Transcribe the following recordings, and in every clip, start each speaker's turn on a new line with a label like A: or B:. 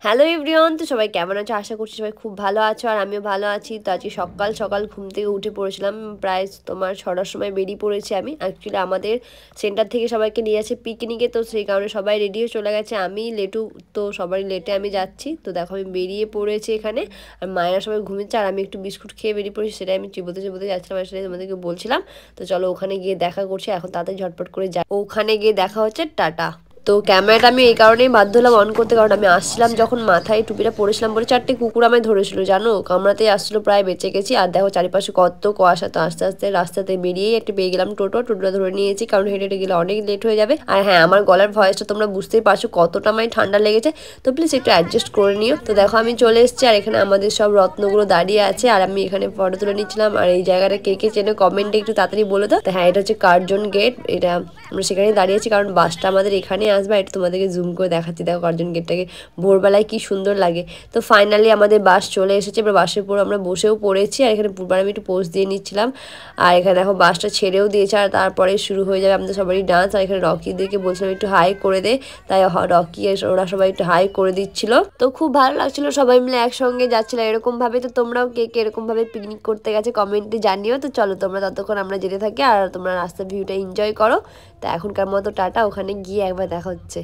A: Hello everyone, তো সবাই কেমন আছো? আশা করছি সবাই খুব ভালো আছো আর আমিও ভালো আছি। তো আজকে সকাল সকাল ঘুম থেকে উঠে পড়েছিলাম, প্রায় তোমার 6টার সময় বেরিয়ে পড়েছি আমি। অ্যাকচুয়ালি আমাদের সেন্টার থেকে সবাইকে নিয়ে আছে পিকনিকে, তো সেই কারণে সবাই রেডি হয়ে চলে গেছে। আমি লেটু, তো সবাই লেটে আমি যাচ্ছি। তো দেখো আমি বেরিয়ে পড়েছি এখানে, আর মায়েরা সবাই ঘুমিয়েছে আর আমি একটু বিস্কুট খেয়ে বেরিয়ে পড়েছি। সেটাই আমি চিবোতে চিবোতে যাচ্ছিলাম, আর সেটাই তোমাদেরকে বলছিলাম। তো চলো ওখানে গিয়ে দেখা করছি, এখন তাড়াতাড়ি ঝটপট করে যাই। ওখানে গিয়ে দেখা হচ্ছে, টাটা। তো ক্যামেরাটা আমি এই কারণেই বাধ্য হলাম অন করতে, কারণ আমি আসছিলাম যখন মাথায় টুপিটা পরেছিলাম বলে 4টে কুকুর আমায় ধরেছিল, জানো, কামড়াতেই আসছিলো, প্রায় বেঁচে গেছি। আর দেখো চারিপাশে কত কুয়াশা। তো আস্তে আস্তে রাস্তাতে বেরিয়েই একটা পেয়ে গেলাম টোটোটা ধরে নিয়েছি, কারণ হেঁটে হেঁটে গেলে অনেক লেট হয়ে যাবে। আর হ্যাঁ, আমার গলার ভয়েসটা তোমরা বুঝতেই পারছো কতটা আমায় ঠান্ডা লেগেছে, তো প্লিজ একটু অ্যাডজাস্ট করে নিও। তো দেখো আমি চলে এসেছি, আর এখানে আমাদের সব রত্নগুলো দাঁড়িয়ে আছে, আর আমি এখানে ফটো তুলে নিচ্ছিলাম। আর এই জায়গাটা কে কে চেনে কমেন্টে একটু তাড়াতাড়ি বলে দাও। তো হ্যাঁ, এটা হচ্ছে কার্জন গেট, এটা আমরা সেখানেই দাঁড়িয়েছি কারণ বাসটা আমাদের এখানে আসবে। এটা তোমাদেরকে জুম করে দেখাচ্ছি, দেখো কার্জন গেটটাকে ভোরবেলায় কি সুন্দর লাগে। তো ফাইনালি আমাদের বাস চলে এসেছে, এবার বাসের উপর আমরা বসেও পড়েছি। আর এখানে পূর্বার আমি একটু পোজ দিয়ে নিচ্ছিলাম, আর এখানে দেখো বাসটা ছেড়েও দিয়েছে, আর তারপরে শুরু হয়ে যাবে আমাদের সবারই ডান্স। আর এখানে রকিদেরকে বলছিলাম একটু হাই করে দে, তাই রকি ওরা সবাই একটু হাই করে দিচ্ছিল। তো খুব ভালো লাগছিল, সবাই মিলে একসঙ্গে যাচ্ছিল এরকম ভাবে। তো তোমরাও কে কে এরকম ভাবে পিকনিক করতে গেছে কমেন্টে জানিও। তো চলো তোমরা ততক্ষণ আমরা যেতে থাকি, আর তোমরা রাস্তার ভিউটা এনজয় করো। তো এখনকার মতো টাটা, ওখানে গিয়ে একবার দেখা হচ্ছে।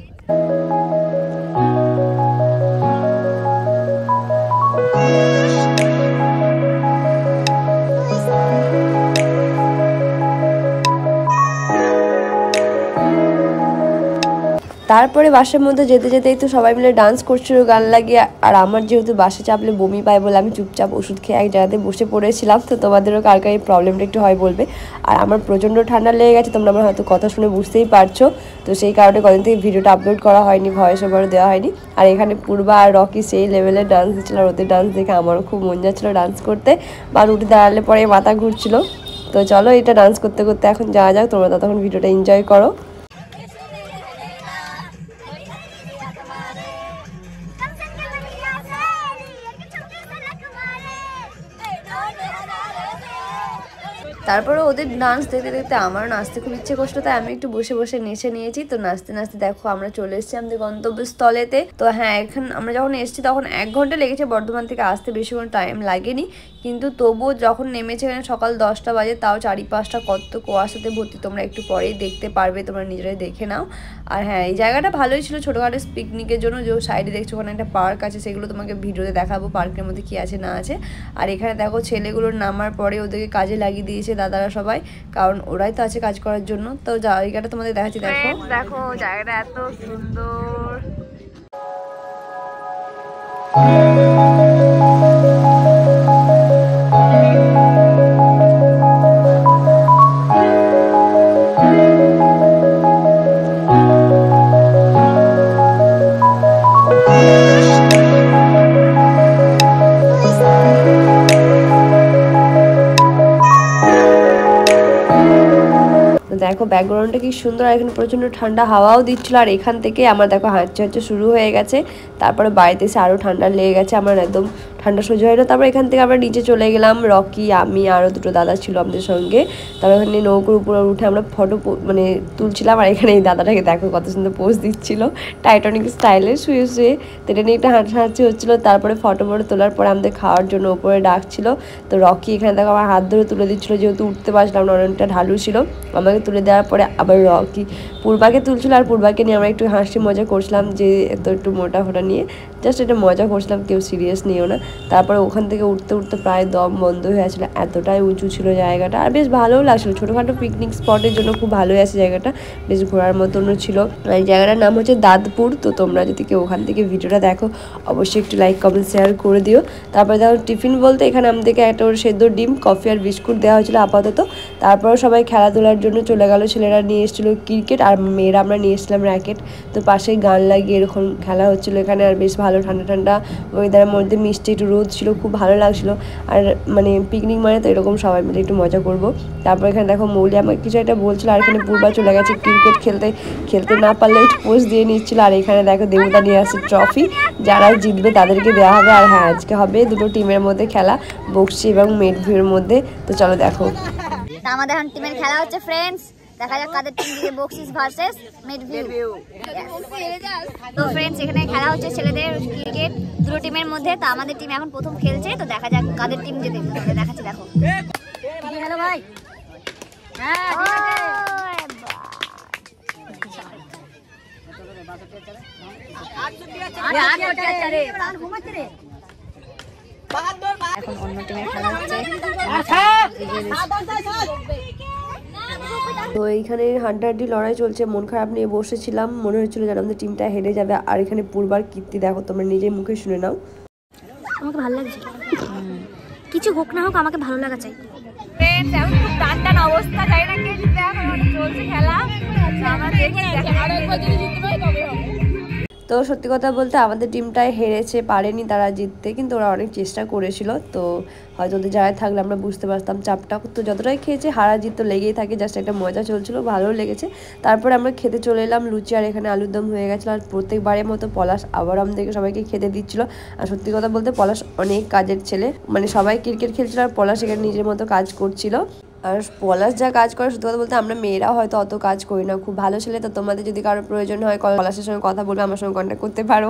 A: তারপরে বাসের মধ্যে যেতে যেতেই তো সবাই মিলে ডান্স করছিল গান লাগিয়ে। আর আমার যেহেতু বাসে চাপলে বমি পায় বলে আমি চুপচাপ ওষুধ খেয়ে এক জায়গাতে বসে পড়েছিলাম। তো তোমাদেরও কার কার এই প্রবলেমটা একটু হয় বলবে। আর আমার প্রচণ্ড ঠান্ডা লেগে গেছে, তোমরা আমার হয়তো কথা শুনে বুঝতেই পারছো। তো সেই কারণে কদিন থেকে ভিডিওটা আপলোড করা হয়নি, ভয়েস ওভারও দেওয়া হয়নি। আর এখানে পূর্বা আর রকি সেই লেভেলের ডান্স দিচ্ছিল, আর ওদের ডান্স দেখে আমারও খুব মন যাচ্ছিলো ডান্স করতে। বা উঠে দাঁড়ালে পরে মাথা ঘুরছিল। তো চলো এটা ডান্স করতে করতে এখন যাওয়া যাক, তোমরা ততক্ষণ ভিডিওটা এনজয় করো। তারপরে ওদের ডান্স দেখতে দেখতে আমারও নাচতে খুব ইচ্ছে করছিল, তাই আমি একটু বসে বসে নেচে নিয়েছি। তো নাচতে নাচতে দেখো আমরা চলে এসেছি আমাদের গন্তব্যস্থলেতে। তো হ্যাঁ, এখন আমরা যখন এসেছি তখন 1 ঘন্টা লেগেছে বর্ধমান থেকে আসতে, বেশি কোনো টাইম লাগেনি। কিন্তু তবুও যখন নেমেছে এখানে সকাল 10টা বাজে, তাও চারিপাশটা কত কুয়াশাতে ভর্তি, তোমরা একটু পরেই দেখতে পারবে, তোমরা নিজেরাই দেখে নাও। আর হ্যাঁ, এই জায়গাটা ভালোই ছিল ছোটোখাটো পিকনিকের জন্য। যে সাইডে দেখছো ওখানে একটা পার্ক আছে, সেগুলো তোমাকে ভিডিওতে দেখাবো পার্কের মধ্যে কী আছে না আছে। আর এখানে দেখো ছেলেগুলোর নামার পরে ওদেরকে কাজে লাগিয়ে দিয়েছে দাদারা সবাই, কারণ ওরাই তো আছে কাজ করার জন্য। তো জায়গাটা তোমাদের দেখাচ্ছি, দেখো দেখো জায়গাটা এত সুন্দর। দেখো ব্যাকগ্রাউন্ডটা কি সুন্দর, আর এখানে প্রচণ্ড ঠান্ডা হাওয়াও দিচ্ছিল। আর এখান থেকে আমার দেখো হাঁচতে হাঁচতে শুরু হয়ে গেছে, তারপরে বাড়িতে এসে আরও ঠান্ডা লেগে গেছে, আমার একদম ঠান্ডা সহ্য হয় না। তারপর এখান থেকে আমরা নিচে চলে গেলাম, রকি, আমি, আরও 2টো দাদা ছিল আমাদের সঙ্গে। তারপর এখানে নৌকোর উপরে উঠে আমরা ফটো তুলছিলাম। আর এখানে এই দাদাটাকে দেখো কত সুন্দর পোজ দিচ্ছিল টাইটানিক স্টাইলে শুয়ে শুয়ে। তো এটা নিয়ে একটা হাঁটাহাঁটি হচ্ছিলো। তারপরে ফটো তোলার পরে আমাদের খাওয়ার জন্য উপরে ডাকছিল। তো রকি এখানে দেখো আমার হাত ধরে তুলে দিচ্ছিলো, যেহেতু উঠতে পারছিলাম না, অনেকটা ঢালু ছিল। আমাকে তুলে দেওয়ার পরে আবার রকি পূর্বাকে তুলছিল, আর পূর্বাকে নিয়ে আমরা একটু হাসি মজা করছিলাম, যে একটু মোটা ফোটা নিয়ে জাস্ট এটা মজা করছিলাম, কেউ সিরিয়াস নিও না। তারপরে ওখান থেকে উঠতে উঠতে প্রায় দম বন্ধ হয়ে আসছিল, এতটাই উঁচু ছিল জায়গাটা। আর বেশ ভালোও লাগছিলো, ছোটোখাটো পিকনিক স্পটের জন্য খুব ভালোই আছে জায়গাটা, বেশ ঘোরার মতনও ছিল। এই জায়গাটার নাম হচ্ছে দাঁতপুর। তো তোমরা যদি কেউ ওখান থেকে ভিডিওটা দেখো অবশ্যই একটু লাইক কমেন্ট শেয়ার করে দিও। তারপরে দেখো টিফিন বলতে এখানে আমাদেরকে একটা সেদ্ধ ডিম, কফি আর বিস্কুট দেওয়া হয়েছিল আপাতত। তারপরেও সবাই খেলাধুলার জন্য চলে গেল, ছেলেরা নিয়ে এসেছিলো ক্রিকেট আর মেয়েরা আমরা নিয়ে এসেছিলাম র্যাকেট। তো পাশে গান লাগিয়ে এরকম খেলা হচ্ছিলো এখানে। আর বেশ ভালো ঠান্ডা ঠান্ডা ওয়েদারের মধ্যে মিষ্টি একটু রোদ ছিল, খুব ভালো লাগছিলো। আর পিকনিক মানে তো এরকম সবাই মিলে একটু মজা করবো। তারপর এখানে দেখো মৌলি আমাকে কিছু একটা বলছিল, আর এখানে পূর্বা চলে গেছে ক্রিকেট খেলতে না পারলে একটু পোজ দিয়ে নিচ্ছিল। আর এখানে দেখো দেবতা নিয়ে আসছে ট্রফি, যারা জিতবে তাদেরকে দেওয়া হবে। আর হ্যাঁ, আজকে হবে 2টো টিমের মধ্যে খেলা, বক্সি এবং মেডভিউর মধ্যে। তো চলো দেখো
B: আমাদের এখন টিমের খেলা হচ্ছে ফ্রেন্ডস। দেখা যাক কাদের টিম জিতে, বক্সিস ভার্সেস মিডভিউ। তো ফ্রেন্ডস এখানে খেলা হচ্ছে ছেলেদের ক্রিকেট দুটো টিমের মধ্যে। তো আমাদের টিম এখন প্রথম খেলছে, তো দেখা যাক কাদের টিম জিতে। দেখাচ্ছি, দেখো। হ্যালো ভাই। হ্যাঁ এখন অন্য টিমের খেলা হচ্ছে।
A: তো এইখানে হাড্ডাহাড্ডি লড়াই চলছে, মন খারাপ নিয়ে বসেছিলাম, মনে হচ্ছিল যেন আমাদের টিমটা হেরে যাবে। আর এখানে পূর্বার কীর্তি দেখো, তোমরা নিজের মুখে শুনে নাও।
B: আমাকে ভালো লাগছে, কিছু হোক না হোক আমাকে ভালো লাগা চাই।
C: খুব টান টান অবস্থা, জানি না কে জিতবে, এখন অনেক চলছে খেলা। আমরা দেখি আরেকবার যদি জিততে পারি তবে হবে।
A: তো সত্যি কথা বলতে আমাদের টিমটাই হেরেছে, পারেনি তারা জিততে, কিন্তু ওরা অনেক চেষ্টা করেছিল। তো হয়তো ওদের জায়গায় থাকলে আমরা বুঝতে পারতাম চাপটা। তো যতটাই খেয়েছে হারা জিত তো লেগেই থাকে, জাস্ট একটা মজা চলছিল, ভালো লেগেছে। তারপরে আমরা খেতে চলে এলাম, লুচি আর এখানে আলুর দম হয়ে গেছিলো। আর প্রত্যেকবারের মতো পলাশ আবার আমাদেরকে সবাইকে খেতে দিচ্ছিলো। আর সত্যি কথা বলতে পলাশ অনেক কাজের ছেলে, মানে সবাই ক্রিকেট খেলছিল আর পলাশ এখানে নিজের মতো কাজ করছিল। আর পলাশ যা কাজ করে সত্যি কথা বলতে আমরা মেয়েরাও হয়তো অত কাজ করি না, খুব ভালো ছেলে। তো তোমাদের যদি কারো প্রয়োজন হয় পলাশের সঙ্গে কথা বলবে, আমার সঙ্গে কন্ট্যাক্ট করতে পারো।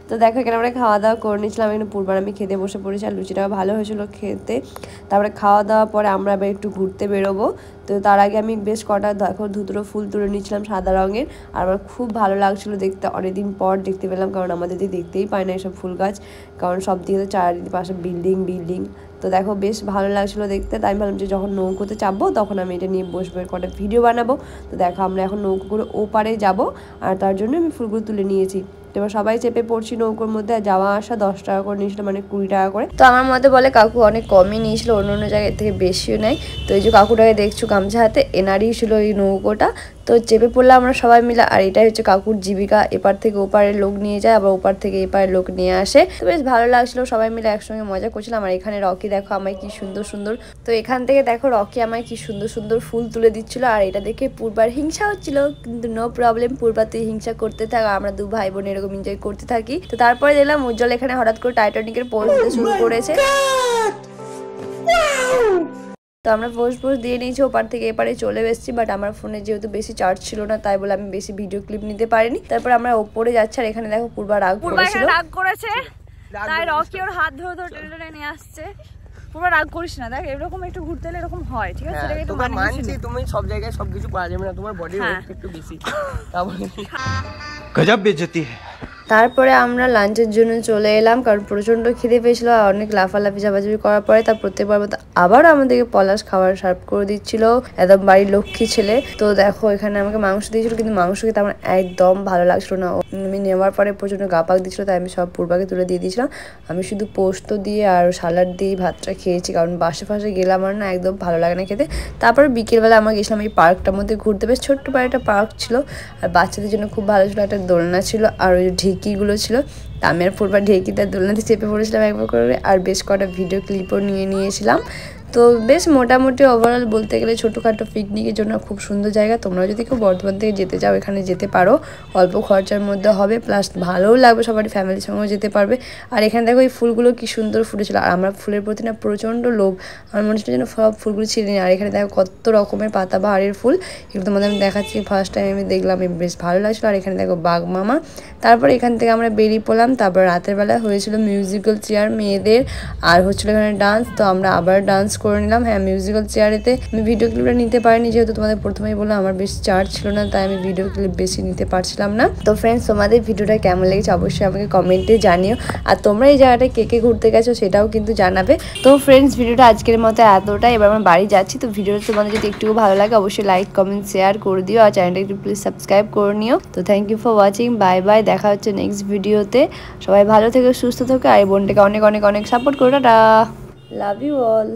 A: তো দেখো এখানে আমরা খাওয়া দাওয়া করে নিয়েছিলাম, এখানে পূর্বার আমি খেতে বসে পড়েছি, আর লুচিটাও ভালো হয়েছিল খেতে। তারপরে খাওয়া দাওয়ার পরে আমরা আবার একটু ঘুরতে বেরোবো। তো তার আগে আমি বেশ কটা দেখো ধুতরো ফুল তুলে নিয়েছিলাম সাদা রঙের, আর আমার খুব ভালো লাগছিলো দেখতে। অনেকদিন পর দেখতে পেলাম, কারণ আমাদের দিয়ে দেখতেই পায় না এসব ফুল গাছ, কারণ সব দিকে তো চারিপাশে বিল্ডিং। তো দেখো বেশ ভালো লাগছিলো দেখতে। তাই আমি ভাবলাম যে যখন নৌকোতে চাপবো তখন আমি এটা নিয়ে বসবো, কটা ভিডিও বানাবো। তো দেখো আমরা এখন নৌকো করে ওপারে যাবো, আর তার জন্য আমি ফুলগুলো তুলে নিয়েছি। তো এবার সবাই চেপে পড়ছি নৌকোর মধ্যে। আর যাওয়া আসা 10 টাকা করে নিয়েছিল, মানে 20 টাকা করে। তো আমার মতে বলে কাকু অনেক কমই নিয়েছিল, অন্য জায়গার থেকে বেশিও নেয়। তো এই যে কাকুটাকে দেখছো গামছা হাতে, এনারই ছিল এই নৌকোটা। তো চেপে পড়লাম আমরা সবাই মিলে। আর এটাই হচ্ছে কাকুর জীবিকা, এপার থেকে ওপারের লোক নিয়ে যায়, আবার ওপার থেকে এপারের লোক নিয়ে আসে। তো বেশ ভালো লাগছিল, সবাই মিলে একসঙ্গে মজা করছিলাম। আর এখানে রকি দেখো আমায় কি সুন্দর। তো এখান থেকে দেখো রকি আমায় কি সুন্দর ফুল তুলে দিচ্ছিল। আর এটা দেখে পূর্বার হিংসা হচ্ছিল, কিন্তু নো প্রবলেম, পূর্বা তুই হিংসা করতে থাক, আমরা দু ভাই বোন এরকম এনজয় করতে থাকি। তো তারপরে দেখলাম উজ্জ্বল এখানে হঠাৎ করে টাইটানিকের পোজ দিতে শুরু করেছে। তো আমরা পোজ দিয়ে নিয়েছি, ওপার থেকে এপারে চলে এসেছি। বাট আমার ফোনে যেহেতু বেশি চার্জ ছিল না, তাই বলে আমি বেশি ভিডিও ক্লিপ নিতে পারিনি। তারপর আমরা ওপরে যাচ্ছি, আর এখানে দেখো পূর্বা রাগ
C: করেছে, তাই রকি ওর হাত ধরে টেনে নিয়ে আসছে। পুরো রাগ করিস না, দেখ এরকম একটু ঘুরতে এলে এরকম হয়, ঠিক আছে? সেটাকে একটু মানছি, তুমি সব জায়গায় সবকিছু করা যাবে না, তোমার বডি ওয়েট একটু বেশি। গজব বেইজ্জতি।
A: তারপরে আমরা লাঞ্চের জন্য চলে এলাম, কারণ প্রচণ্ড খিদে পেয়েছিল। আর অনেক লাফালাফি চাপাচাপি করার পরে তার প্রত্যেকবার মতো আবারও আমাদেরকে পলাশ খাবার সার্ভ করে দিচ্ছিল, একদম বাড়ির লক্ষ্মী ছেলে। তো দেখো এখানে আমাকে মাংস দিয়েছিল, কিন্তু মাংস খেতে আমার একদম ভালো লাগছিল না। আমি নেওয়ার পরে প্রচণ্ড গা পাক দিচ্ছিল, তাই আমি সব পূর্বাকে তুলে দিয়ে দিয়েছিলাম। আমি শুধু পোস্ত দিয়ে আর সালাড দিয়ে ভাতটা খেয়েছি, কারণ বাসে গেলে আমার না একদম ভালো লাগে না খেতে। তারপরে বিকেলবেলা আমরা গেছিলাম এই পার্কটার মধ্যে ঘুরতে, বেশ ছোট্ট একটা পার্ক ছিল, আর বাচ্চাদের জন্য খুব ভালো ছিল। একটা দোলনা ছিল, আর ওই ঢেকিগুলো ছিল। আমি আর পূর্বা ঢেকিটা দোলনাতে চেপে পড়েছিলাম একবার করে, আর বেশ কটা ভিডিও ক্লিপও নিয়েছিলাম। তো বেশ মোটামুটি ওভারঅল বলতে গেলে ছোটোখাটো পিকনিকের জন্য খুব সুন্দর জায়গা। তোমরা যদি কেউ বর্ধমান থেকে যেতে চাও এখানে যেতে পারো, অল্প খরচার মধ্যে হবে, প্লাস ভালোও লাগবে, সবারই ফ্যামিলির সঙ্গেও যেতে পারবে। আর এখানে দেখো এই ফুলগুলো কি সুন্দর ফুটেছিল, আর আমরা ফুলের প্রতি না প্রচণ্ড লোভ, আমার মনে হচ্ছিল যেন সব ফুলগুলো ছিঁড়ে নিই। আর এখানে দেখো কত রকমের পাতাবাহারের ফুল, এগুলো তোমাদের আমি দেখাচ্ছি, ফার্স্ট টাইম আমি দেখলাম, বেশ ভালো লাগছিলো। আর এখানে দেখো বাঘ মামা। তারপর এখান থেকে আমরা বেরিয়ে পড়লাম। তারপর রাতের বেলা হয়েছিল মিউজিক্যাল চেয়ার মেয়েদের, আর হচ্ছিলো এখানে ডান্স। তো আমরা আবার ডান্স করে নিলাম। হ্যাঁ, মিউজিক্যাল চেয়ারেতে আমি ভিডিও ক্লিপটা নিতে পারিনি, যেহেতু তোমাদের প্রথমেই বললাম আমার বেশ চার্জ ছিল না, তাই আমি ভিডিও ক্লিপ বেশি নিতে পারছিলাম না। তো ফ্রেন্ডস, তোমাদের ভিডিওটা কেমন লেগেছে অবশ্যই আমাকে কমেন্টে জানিও, আর তোমরা এই জায়গাটায় কে ঘুরতে গেছো সেটাও কিন্তু জানাবে। তো ফ্রেন্ডস, ভিডিওটা আজকের মতো এতটাই, এবার আমরা বাড়ি যাচ্ছি। তো ভিডিওটা তোমাদের যদি একটু ভালো লাগে অবশ্যই লাইক কমেন্ট শেয়ার করে দিও, আর চ্যানেলটা একটু প্লিজ সাবস্ক্রাইব করে নিও। তো thank you for watching, bye bye, দেখা হচ্ছে নেক্সট ভিডিওতে। সবাই ভালো থেকো, সুস্থ থেকো, আর এই বোনটাকে অনেক সাপোর্ট করো। Tata, love you all.